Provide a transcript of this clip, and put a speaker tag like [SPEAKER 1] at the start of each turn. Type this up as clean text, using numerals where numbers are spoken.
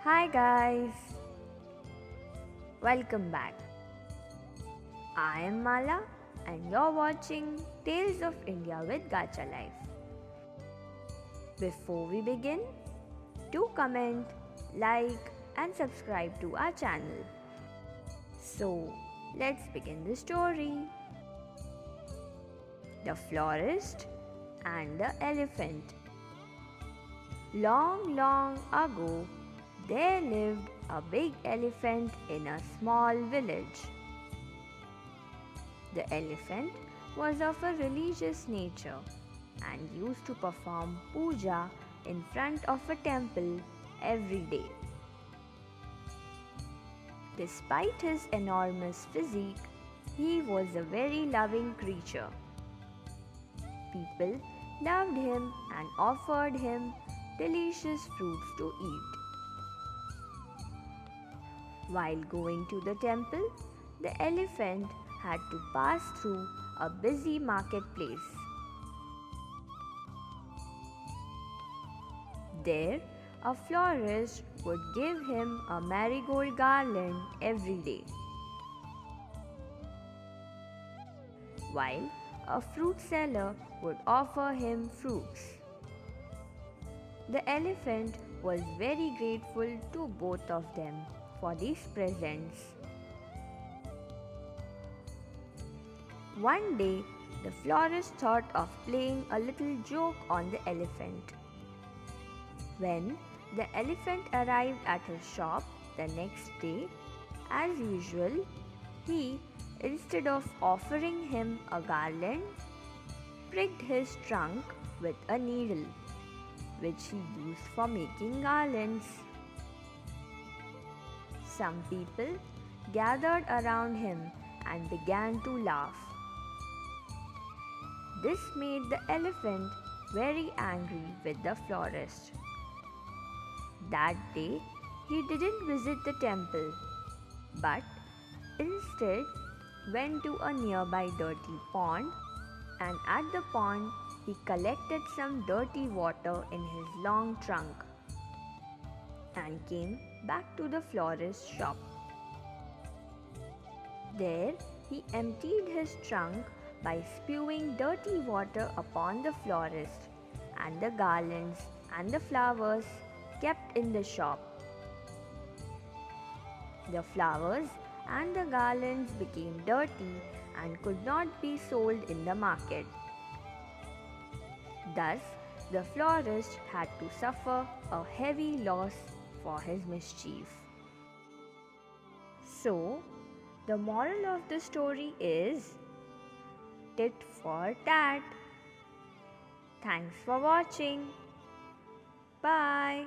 [SPEAKER 1] Hi guys, welcome back. I am Mala and you're watching Tales of India with Gacha Life. Before we begin, do comment, like and subscribe to our channel. So, let's begin the story. The Florist and the Elephant. Long ago, there lived a big elephant in a small village. The elephant was of a religious nature and used to perform puja in front of a temple every day. Despite his enormous physique, he was a very loving creature. People loved him and offered him delicious fruits to eat. While going to the temple, the elephant had to pass through a busy marketplace. There, a florist would give him a marigold garland every day, while a fruit seller would offer him fruits. The elephant was very grateful to both of them for these presents. One day, the florist thought of playing a little joke on the elephant. When the elephant arrived at his shop the next day, as usual, he, instead of offering him a garland, pricked his trunk with a needle, which he used for making garlands. Some people gathered around him and began to laugh. This made the elephant very angry with the florist. That day, he didn't visit the temple, but instead went to a nearby dirty pond, and at the pond he collected some dirty water in his long trunk and came back to the florist's shop. There he emptied his trunk by spewing dirty water upon the florist and the garlands and the flowers kept in the shop. The flowers and the garlands became dirty and could not be sold in the market. Thus, the florist had to suffer a heavy loss for his mischief. So, the moral of the story is tit for tat. Thanks for watching. Bye.